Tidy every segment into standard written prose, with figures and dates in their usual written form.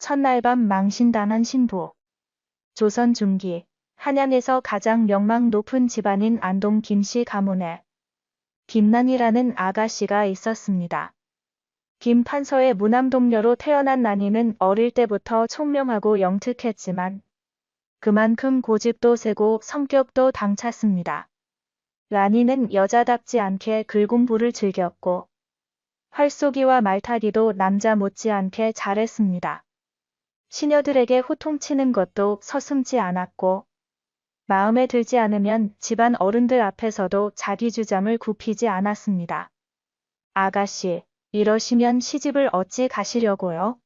첫날 밤 망신당한 신부. 조선 중기 한양에서 가장 명망 높은 집안인 안동 김씨 가문에 김난이라는 아가씨가 있었습니다. 김 판서의 무남동녀로 태어난 난이는 어릴 때부터 총명하고 영특했지만 그만큼 고집도 세고 성격도 당찼습니다. 난이는 여자답지 않게 글 공부를 즐겼고 활쏘기와 말타기도 남자 못지않게 잘했습니다. 시녀들에게 호통치는 것도 서슴지 않았고 마음에 들지 않으면 집안 어른들 앞에서도 자기 주장을 굽히지 않았습니다. 아가씨, 이러시면 시집을 어찌 가시려고요?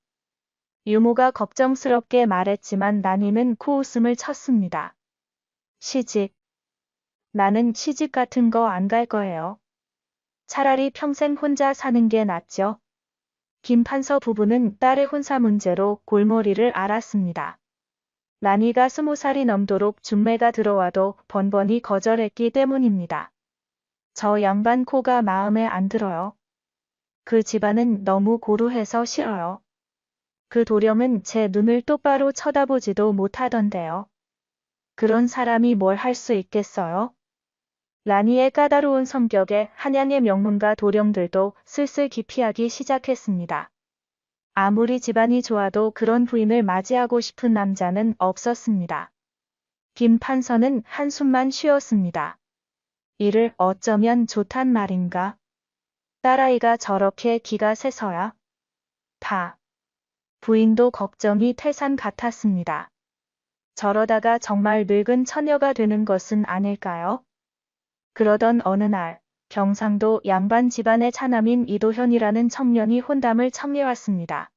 유모가 걱정스럽게 말했지만 난이는 코웃음을 쳤습니다. 시집? 나는 시집 같은 거 안 갈 거예요. 차라리 평생 혼자 사는 게 낫죠. 김 판서 부부는 딸의 혼사 문제로 골머리를 앓았습니다. 난이가 20살이 넘도록 중매가 들어와도 번번이 거절했기 때문입니다. 저 양반 코가 마음에 안 들어요. 그 집안은 너무 고루해서 싫어요. 그 도령은 제 눈을 똑바로 쳐다보지도 못하던데요. 그런 사람이 뭘 할 수 있겠어요? 난이의 까다로운 성격에 한양의 명문가 도령들도 슬슬 기피하기 시작했습니다. 아무리 집안이 좋아도 그런 부인을 맞이하고 싶은 남자는 없었습니다. 김 판서는 한숨만 쉬었습니다. 이를 어쩌면 좋단 말인가? 딸아이가 저렇게 기가 세서야? 부인도 걱정이 태산 같았습니다. 저러다가 정말 늙은 처녀가 되는 것은 아닐까요? 그러던 어느 날 경상도 양반 집안의 차남인 이도현이라는 청년이 혼담을 청해왔습니다.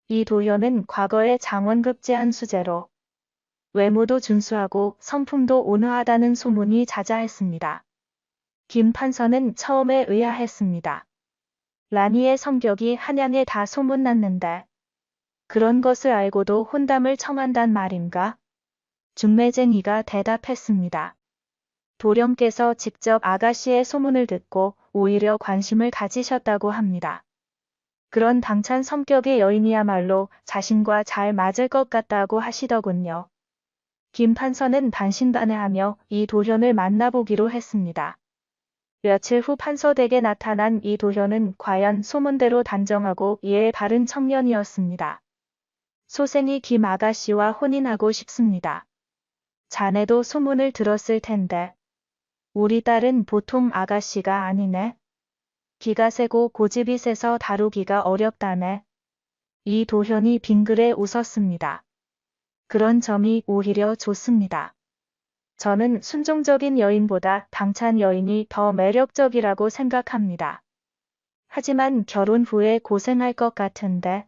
이도현은 과거에 장원급제 한 수제로 외모도 준수하고 성품도 온화하다는 소문이 자자했습니다. 김 판서는 처음에 의아했습니다. 난이의 성격이 한양에 다 소문났는데 그런 것을 알고도 혼담을 청한단 말인가? 중매쟁이가 대답했습니다. 도령께서 직접 아가씨의 소문을 듣고 오히려 관심을 가지셨다고 합니다. 그런 당찬 성격의 여인이야말로 자신과 잘 맞을 것 같다고 하시더군요. 김 판서는 반신반의하며 이 도현을 만나보기로 했습니다. 며칠 후 판서댁에 나타난 이 도현은 과연 소문대로 단정하고 예의 바른 청년이었습니다. 소생이 김 아가씨와 혼인하고 싶습니다. 자네도 소문을 들었을 텐데. 우리 딸은 보통 아가씨가 아니네. 기가 세고 고집이 세서 다루기가 어렵다네. 이 도현이 빙그레 웃었습니다. 그런 점이 오히려 좋습니다. 저는 순종적인 여인보다 당찬 여인이 더 매력적이라고 생각합니다. 하지만 결혼 후에 고생할 것 같은데.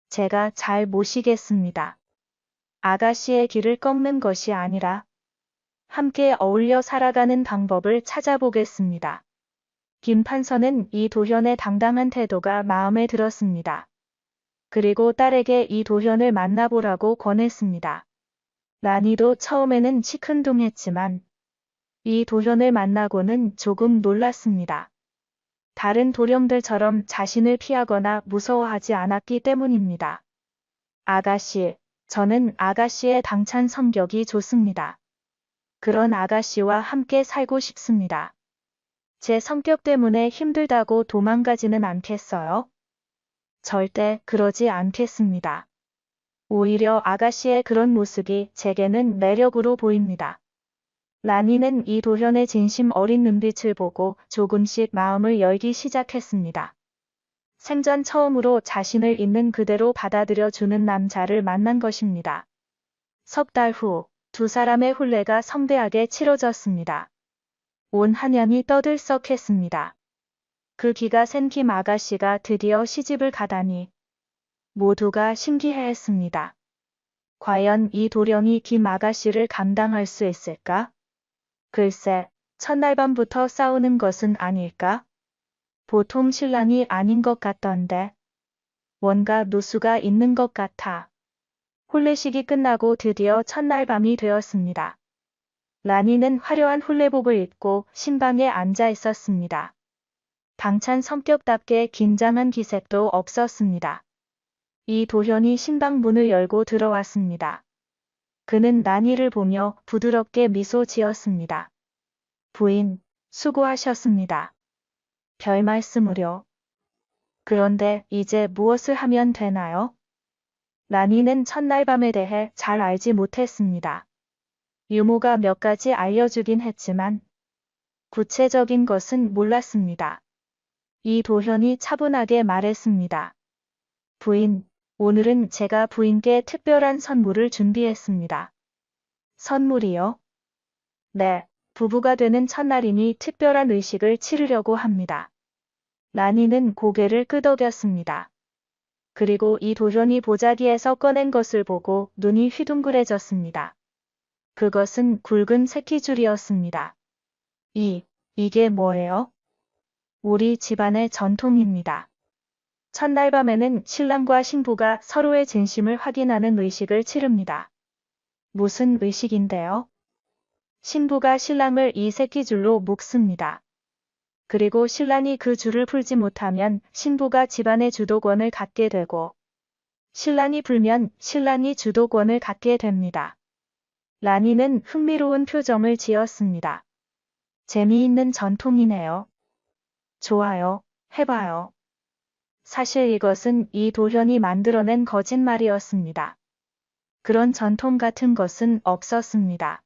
제가 잘 모시겠습니다. 아가씨의 길을 꺾는 것이 아니라 함께 어울려 살아가는 방법을 찾아보겠습니다. 김 판서는 이 도현의 당당한 태도가 마음에 들었습니다. 그리고 딸에게 이 도현을 만나보라고 권했습니다. 난이도 처음에는 시큰둥했지만 이 도현을 만나고는 조금 놀랐습니다. 다른 도령들처럼 자신을 피하거나 무서워하지 않았기 때문입니다. 아가씨, 저는 아가씨의 당찬 성격이 좋습니다. 그런 아가씨와 함께 살고 싶습니다. 제 성격 때문에 힘들다고 도망가지는 않겠어요? 절대 그러지 않겠습니다. 오히려 아가씨의 그런 모습이 제게는 매력으로 보입니다. 난이는 이 도현의 진심 어린 눈빛을 보고 조금씩 마음을 열기 시작했습니다. 생전 처음으로 자신을 있는 그대로 받아들여주는 남자를 만난 것입니다. 석 달 후 두 사람의 혼례가 성대하게 치러졌습니다. 온 한양이 떠들썩했습니다. 그 기가 센 김 아가씨가 드디어 시집을 가다니 모두가 신기해했습니다. 과연 이 도령이 김 아가씨를 감당할 수 있을까? 글쎄, 첫날 밤부터 싸우는 것은 아닐까? 보통 신랑이 아닌 것 같던데. 뭔가 누수가 있는 것 같아. 혼례식이 끝나고 드디어 첫날 밤이 되었습니다. 난이는 화려한 혼례복을 입고 신방에 앉아 있었습니다. 당찬 성격답게 긴장한 기색도 없었습니다. 이도현이 신방문을 열고 들어왔습니다. 그는 라니를 보며 부드럽게 미소 지었습니다. 부인, 수고하셨습니다. 별 말씀을요. 그런데 이제 무엇을 하면 되나요? 라니는 첫날 밤에 대해 잘 알지 못했습니다. 유모가 몇 가지 알려주긴 했지만 구체적인 것은 몰랐습니다. 이도현이 차분하게 말했습니다. 부인, 오늘은 제가 부인께 특별한 선물을 준비했습니다. 선물이요? 네, 부부가 되는 첫날이니 특별한 의식을 치르려고 합니다. 라니는 고개를 끄덕였습니다. 그리고 이도현이 보자기에서 꺼낸 것을 보고 눈이 휘둥그레졌습니다. 그것은 굵은 새끼줄이었습니다. 이게 뭐예요? 우리 집안의 전통입니다. 첫날 밤에는 신랑과 신부가 서로의 진심을 확인하는 의식을 치릅니다. 무슨 의식인데요? 신부가 신랑을 이 새끼줄로 묶습니다. 그리고 신랑이 그 줄을 풀지 못하면 신부가 집안의 주도권을 갖게 되고 신랑이 풀면 신랑이 주도권을 갖게 됩니다. 라니는 흥미로운 표정을 지었습니다. 재미있는 전통이네요. 좋아요, 해봐요. 사실 이것은 이도현이 만들어낸 거짓말이었습니다. 그런 전통 같은 것은 없었습니다.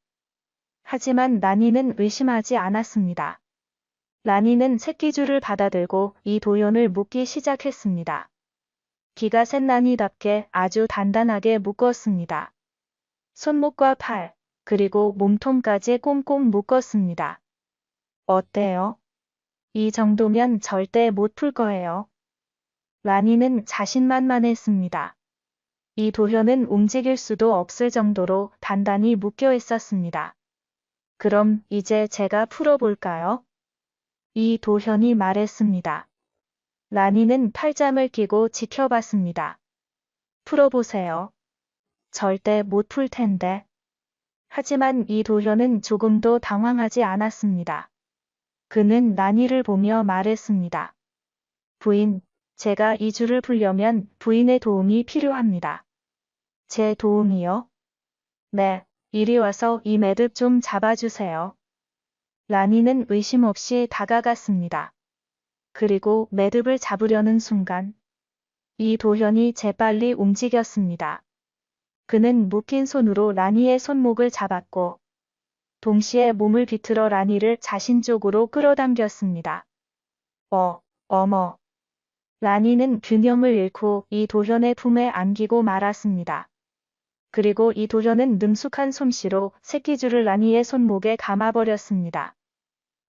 하지만 라니는 의심하지 않았습니다. 라니는 새끼줄을 받아들고 이도현을 묶기 시작했습니다. 기가 센 라니답게 아주 단단하게 묶었습니다. 손목과 팔, 그리고 몸통까지 꽁꽁 묶었습니다. 어때요? 이 정도면 절대 못 풀 거예요. 라니는 자신만만했습니다. 이도현은 움직일 수도 없을 정도로 단단히 묶여 있었습니다. 그럼 이제 제가 풀어볼까요? 이도현이 말했습니다. 라니는 팔짱을 끼고 지켜봤습니다. 풀어보세요. 절대 못 풀 텐데. 하지만 이도현은 조금도 당황하지 않았습니다. 그는 라니를 보며 말했습니다. 부인, 제가 이 줄을 풀려면 부인의 도움이 필요합니다. 제 도움이요? 네, 이리 와서 이 매듭 좀 잡아주세요. 라니는 의심 없이 다가갔습니다. 그리고 매듭을 잡으려는 순간 이도현이 재빨리 움직였습니다. 그는 묶인 손으로 라니의 손목을 잡았고 동시에 몸을 비틀어 라니를 자신 쪽으로 끌어당겼습니다. 어머. 라니는 균형을 잃고 이도현의 품에 안기고 말았습니다. 그리고 이도현은 능숙한 솜씨로 새끼줄을 라니의 손목에 감아버렸습니다.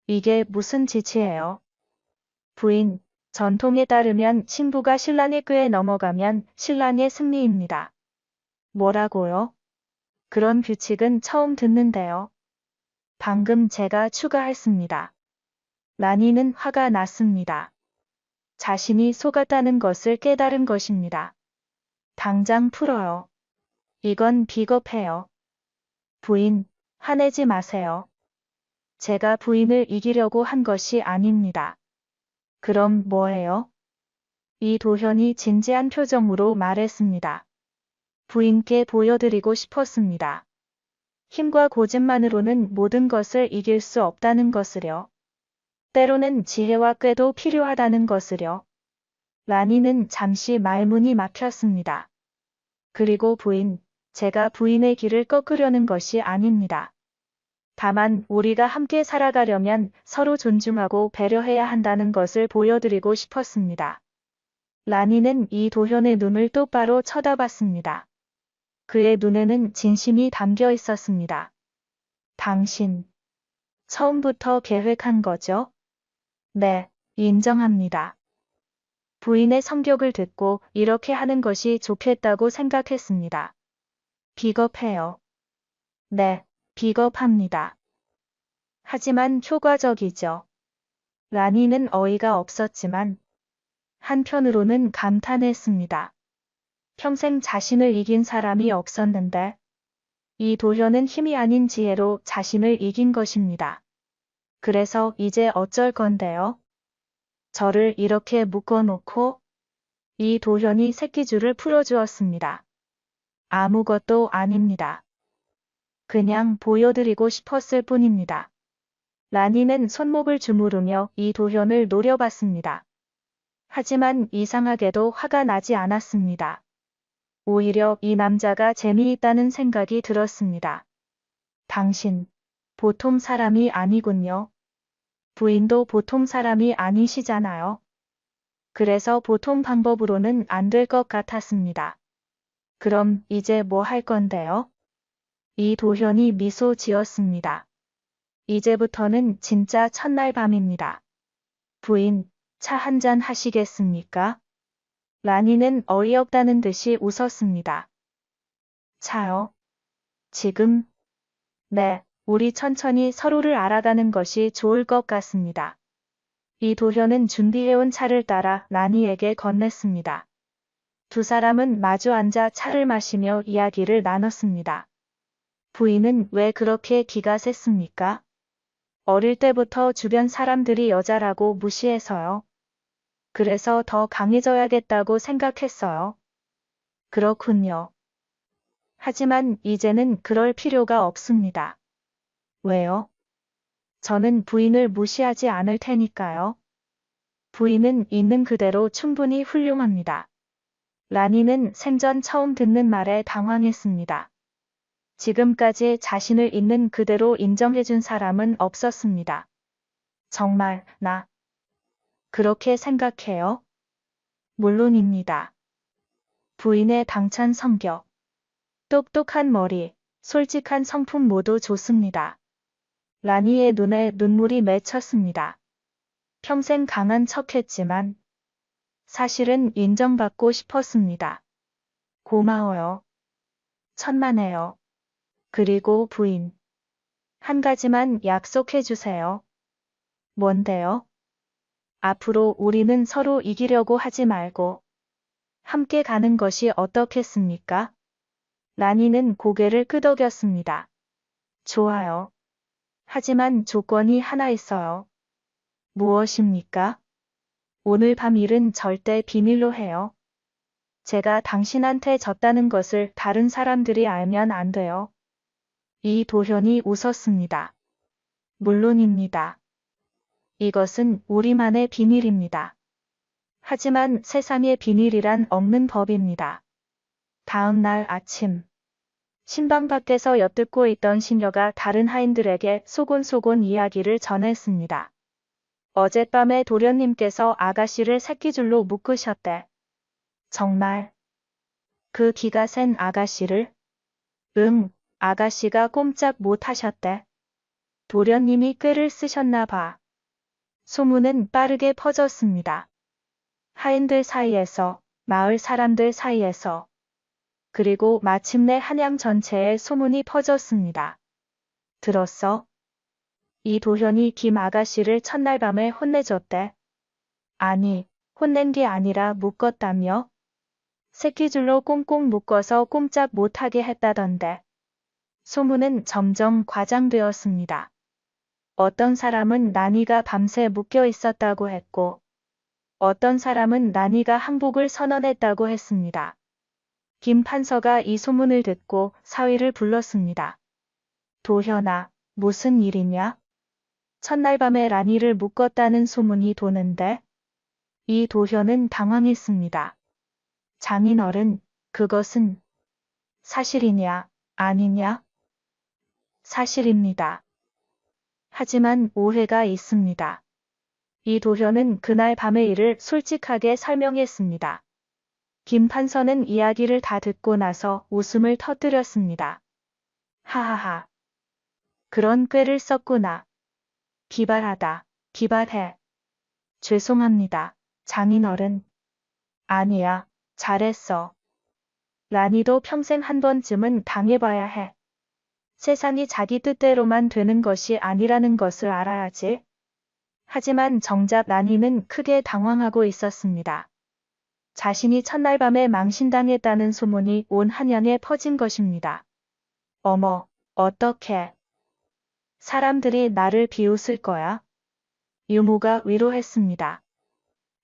이게 무슨 짓이에요? 부인, 전통에 따르면 신부가 신랑의 꾀에 넘어가면 신랑의 승리입니다. 뭐라고요? 그런 규칙은 처음 듣는데요. 방금 제가 추가했습니다. 라니는 화가 났습니다. 자신이 속았다는 것을 깨달은 것입니다. 당장 풀어요. 이건 비겁해요. 부인, 화내지 마세요. 제가 부인을 이기려고 한 것이 아닙니다. 그럼 뭐예요? 이도현이 진지한 표정으로 말했습니다. 부인께 보여드리고 싶었습니다. 힘과 고집만으로는 모든 것을 이길 수 없다는 것을요. 때로는 지혜와 꾀도 필요하다는 것을요. 라니는 잠시 말문이 막혔습니다. 그리고 부인, 제가 부인의 길을 꺾으려는 것이 아닙니다. 다만 우리가 함께 살아가려면 서로 존중하고 배려해야 한다는 것을 보여드리고 싶었습니다. 라니는 이도현의 눈을 똑바로 쳐다봤습니다. 그의 눈에는 진심이 담겨 있었습니다. 당신, 처음부터 계획한 거죠? 네, 인정합니다. 부인의 성격을 듣고 이렇게 하는 것이 좋겠다고 생각했습니다. 비겁해요. 네, 비겁합니다. 하지만 효과적이죠. 라니는 어이가 없었지만 한편으로는 감탄했습니다. 평생 자신을 이긴 사람이 없었는데 이도현은 힘이 아닌 지혜로 자신을 이긴 것입니다. 그래서 이제 어쩔 건데요? 저를 이렇게 묶어놓고 이도현이 새끼줄을 풀어주었습니다. 아무것도 아닙니다. 그냥 보여드리고 싶었을 뿐입니다. 라니는 손목을 주무르며 이도현을 노려봤습니다. 하지만 이상하게도 화가 나지 않았습니다. 오히려 이 남자가 재미있다는 생각이 들었습니다. 당신, 보통 사람이 아니군요. 부인도 보통 사람이 아니시잖아요. 그래서 보통 방법으로는 안 될 것 같았습니다. 그럼 이제 뭐 할 건데요? 이도현이 미소 지었습니다. 이제부터는 진짜 첫날 밤입니다. 부인, 차 한잔 하시겠습니까? 라니는 어이없다는 듯이 웃었습니다. 차요? 지금? 네, 우리 천천히 서로를 알아가는 것이 좋을 것 같습니다. 이도현은 준비해온 차를 따라 라니에게 건넸습니다. 두 사람은 마주 앉아 차를 마시며 이야기를 나눴습니다. 부인은 왜 그렇게 기가 셌습니까? 어릴 때부터 주변 사람들이 여자라고 무시해서요. 그래서 더 강해져야겠다고 생각했어요. 그렇군요. 하지만 이제는 그럴 필요가 없습니다. 왜요? 저는 부인을 무시하지 않을 테니까요. 부인은 있는 그대로 충분히 훌륭합니다. 라니는 생전 처음 듣는 말에 당황했습니다. 지금까지 자신을 있는 그대로 인정해준 사람은 없었습니다. 정말, 나 그렇게 생각해요? 물론입니다. 부인의 당찬 성격, 똑똑한 머리, 솔직한 성품 모두 좋습니다. 라니의 눈에 눈물이 맺혔습니다. 평생 강한 척했지만 사실은 인정받고 싶었습니다. 고마워요. 천만에요. 그리고 부인. 한 가지만 약속해 주세요. 뭔데요? 앞으로 우리는 서로 이기려고 하지 말고 함께 가는 것이 어떻겠습니까? 라니는 고개를 끄덕였습니다. 좋아요. 하지만 조건이 하나 있어요. 무엇입니까? 오늘 밤 일은 절대 비밀로 해요. 제가 당신한테 졌다는 것을 다른 사람들이 알면 안 돼요. 이도현이 웃었습니다. 물론입니다. 이것은 우리만의 비밀입니다. 하지만 세상에 비밀이란 없는 법입니다. 다음 날 아침, 신방 밖에서 엿듣고 있던 신녀가 다른 하인들에게 소곤소곤 이야기를 전했습니다. 어젯밤에 도련님께서 아가씨를 새끼줄로 묶으셨대. 정말? 그 기가 센 아가씨를? 응, 아가씨가 꼼짝 못 하셨대. 도련님이 꾀를 쓰셨나 봐. 소문은 빠르게 퍼졌습니다. 하인들 사이에서, 마을 사람들 사이에서, 그리고 마침내 한양 전체에 소문이 퍼졌습니다. 들었어? 이도현이 김 아가씨를 첫날 밤에 혼내줬대. 아니, 혼낸 게 아니라 묶었다며? 새끼줄로 꽁꽁 묶어서 꼼짝 못하게 했다던데. 소문은 점점 과장되었습니다. 어떤 사람은 난이가 밤새 묶여 있었다고 했고, 어떤 사람은 난이가 항복을 선언했다고 했습니다. 김 판서가 이 소문을 듣고 사위를 불렀습니다. 도현아, 무슨 일이냐? 첫날 밤에 라니를 묶었다는 소문이 도는데? 이 도현은 당황했습니다. 장인어른, 그것은 사실이냐, 아니냐? 사실입니다. 하지만 오해가 있습니다. 이 도현은 그날 밤의 일을 솔직하게 설명했습니다. 김 판서는 이야기를 다 듣고 나서 웃음을 터뜨렸습니다. 하하하. 그런 꾀를 썼구나. 기발하다. 기발해. 죄송합니다. 장인어른. 아니야. 잘했어. 라니도 평생 한 번쯤은 당해봐야 해. 세상이 자기 뜻대로만 되는 것이 아니라는 것을 알아야지. 하지만 정작 라니는 크게 당황하고 있었습니다. 자신이 첫날 밤에 망신당했다는 소문이 온 한양에 퍼진 것입니다. 어머, 어떡해. 사람들이 나를 비웃을 거야. 유모가 위로했습니다.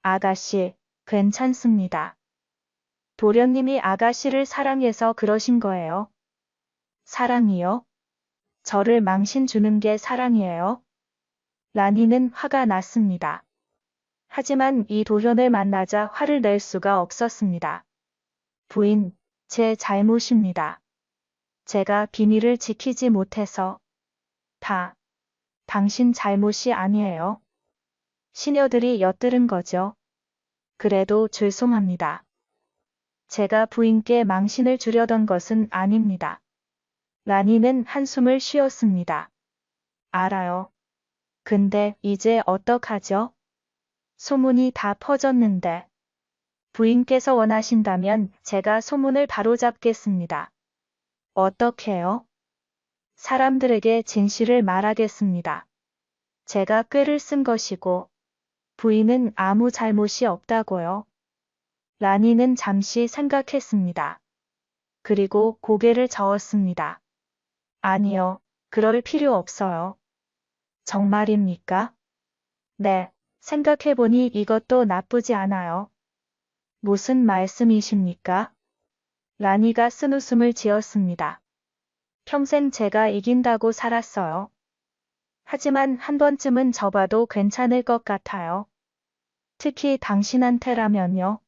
아가씨, 괜찮습니다. 도련님이 아가씨를 사랑해서 그러신 거예요. 사랑이요? 저를 망신 주는 게 사랑이에요? 라니는 화가 났습니다. 하지만 이 도련을 만나자 화를 낼 수가 없었습니다. 부인, 제 잘못입니다. 제가 비밀을 지키지 못해서. 다 당신 잘못이 아니에요. 시녀들이 엿들은 거죠. 그래도 죄송합니다. 제가 부인께 망신을 주려던 것은 아닙니다. 라니는 한숨을 쉬었습니다. 알아요. 근데 이제 어떡하죠? 소문이 다 퍼졌는데. 부인께서 원하신다면 제가 소문을 바로잡겠습니다. 어떻게요? 사람들에게 진실을 말하겠습니다. 제가 꾀를 쓴 것이고 부인은 아무 잘못이 없다고요. 라니는 잠시 생각했습니다. 그리고 고개를 저었습니다. 아니요, 그럴 필요 없어요. 정말입니까? 네, 생각해보니 이것도 나쁘지 않아요. 무슨 말씀이십니까? 라니가 쓴웃음을 지었습니다. 평생 제가 이긴다고 살았어요. 하지만 한 번쯤은 져봐도 괜찮을 것 같아요. 특히 당신한테라면요.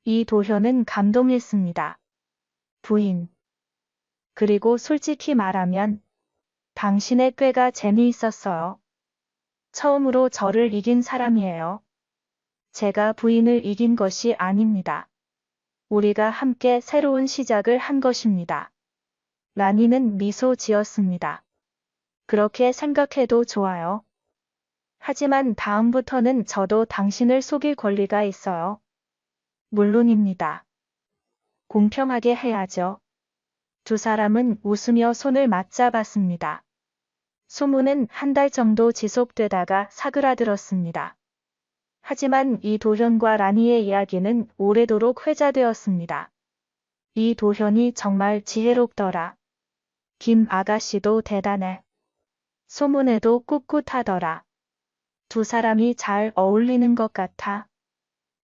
이 도현은 감동했습니다. 부인. 그리고 솔직히 말하면 당신의 꾀가 재미있었어요. 처음으로 저를 이긴 사람이에요. 제가 부인을 이긴 것이 아닙니다. 우리가 함께 새로운 시작을 한 것입니다. 라니는 미소 지었습니다. 그렇게 생각해도 좋아요. 하지만 다음부터는 저도 당신을 속일 권리가 있어요. 물론입니다. 공평하게 해야죠. 두 사람은 웃으며 손을 맞잡았습니다. 소문은 한 달 정도 지속되다가 사그라들었습니다. 하지만 이 도현과 라니의 이야기는 오래도록 회자되었습니다. 이 도현이 정말 지혜롭더라. 김 아가씨도 대단해. 소문에도 꿋꿋하더라. 두 사람이 잘 어울리는 것 같아.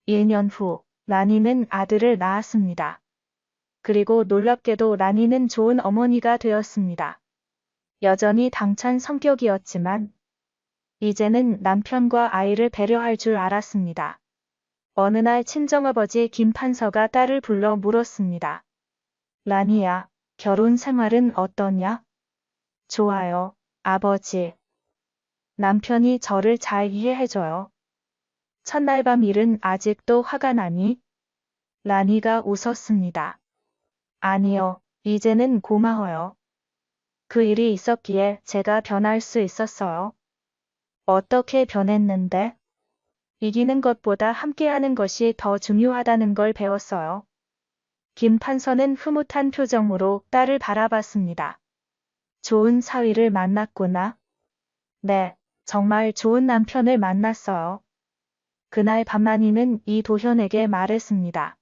1년 후, 라니는 아들을 낳았습니다. 그리고 놀랍게도 라니는 좋은 어머니가 되었습니다. 여전히 당찬 성격이었지만 이제는 남편과 아이를 배려할 줄 알았습니다. 어느 날 친정아버지 김판서가 딸을 불러 물었습니다. 라니야, 결혼 생활은 어떠냐? 좋아요, 아버지. 남편이 저를 잘 이해해줘요. 첫날 밤 일은 아직도 화가 나니? 라니가 웃었습니다. 아니요, 이제는 고마워요. 그 일이 있었기에 제가 변할 수 있었어요. 어떻게 변했는데? 이기는 것보다 함께하는 것이 더 중요하다는 걸 배웠어요. 김 판서는 흐뭇한 표정으로 딸을 바라봤습니다. 좋은 사위를 만났구나. 네, 정말 좋은 남편을 만났어요. 그날 밤 라니는 이 도현에게 말했습니다.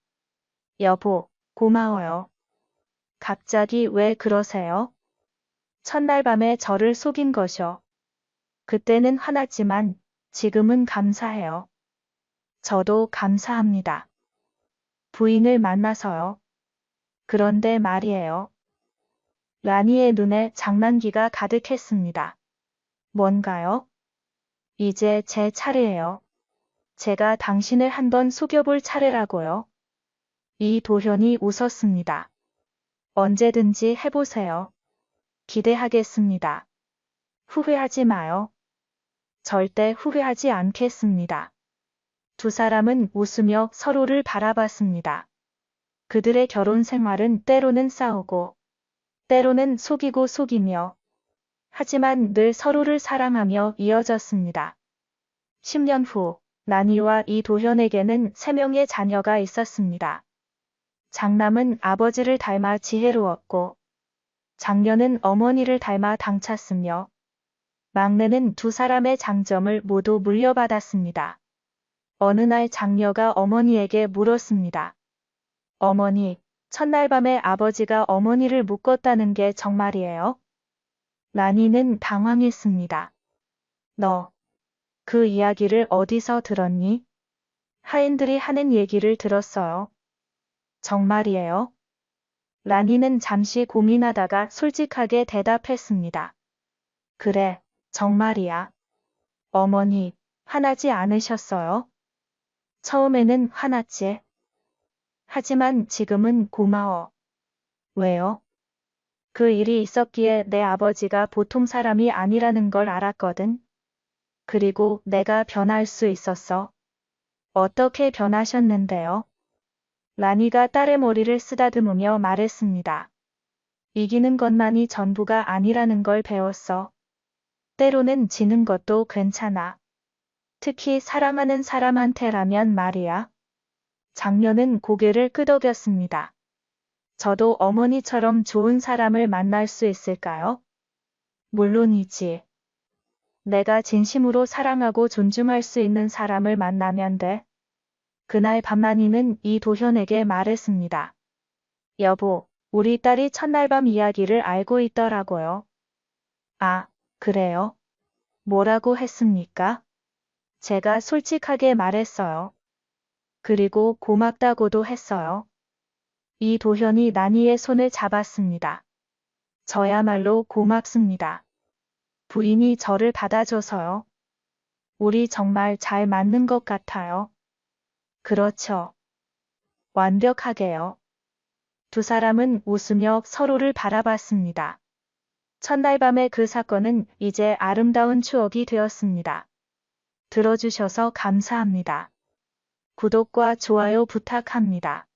여보, 고마워요. 갑자기 왜 그러세요? 첫날 밤에 저를 속인 것이요. 그때는 화났지만 지금은 감사해요. 저도 감사합니다. 부인을 만나서요. 그런데 말이에요. 라니의 눈에 장난기가 가득했습니다. 뭔가요? 이제 제 차례예요. 제가 당신을 한번 속여볼 차례라고요. 이 도현이 웃었습니다. 언제든지 해보세요. 기대하겠습니다. 후회하지 마요. 절대 후회하지 않겠습니다. 두 사람은 웃으며 서로를 바라봤습니다. 그들의 결혼 생활은 때로는 싸우고, 때로는 속이고 속이며, 하지만 늘 서로를 사랑하며 이어졌습니다. 10년 후, 라니와 이 도현에게는 3명의 자녀가 있었습니다. 장남은 아버지를 닮아 지혜로웠고, 장녀는 어머니를 닮아 당찼으며, 막내는 두 사람의 장점을 모두 물려받았습니다. 어느 날 장녀가 어머니에게 물었습니다. 어머니, 첫날 밤에 아버지가 어머니를 묶었다는 게 정말이에요? 라니는 당황했습니다. 너, 그 이야기를 어디서 들었니? 하인들이 하는 얘기를 들었어요. 정말이에요? 라니는 잠시 고민하다가 솔직하게 대답했습니다. 그래, 정말이야. 어머니, 화나지 않으셨어요? 처음에는 화났지. 하지만 지금은 고마워. 왜요? 그 일이 있었기에 내 아버지가 보통 사람이 아니라는 걸 알았거든. 그리고 내가 변할 수 있었어. 어떻게 변하셨는데요? 라니가 딸의 머리를 쓰다듬으며 말했습니다. 이기는 것만이 전부가 아니라는 걸 배웠어. 때로는 지는 것도 괜찮아. 특히 사랑하는 사람한테라면 말이야. 장녀는 고개를 끄덕였습니다. 저도 어머니처럼 좋은 사람을 만날 수 있을까요? 물론이지. 내가 진심으로 사랑하고 존중할 수 있는 사람을 만나면 돼. 그날 밤 라니는 이도현에게 말했습니다. 여보, 우리 딸이 첫날 밤 이야기를 알고 있더라고요. 아, 그래요? 뭐라고 했습니까? 제가 솔직하게 말했어요. 그리고 고맙다고도 했어요. 이도현이 라니의 손을 잡았습니다. 저야말로 고맙습니다. 부인이 저를 받아줘서요. 우리 정말 잘 맞는 것 같아요. 그렇죠. 완벽하게요. 두 사람은 웃으며 서로를 바라봤습니다. 첫날 밤의 그 사건은 이제 아름다운 추억이 되었습니다. 들어주셔서 감사합니다. 구독과 좋아요 부탁합니다.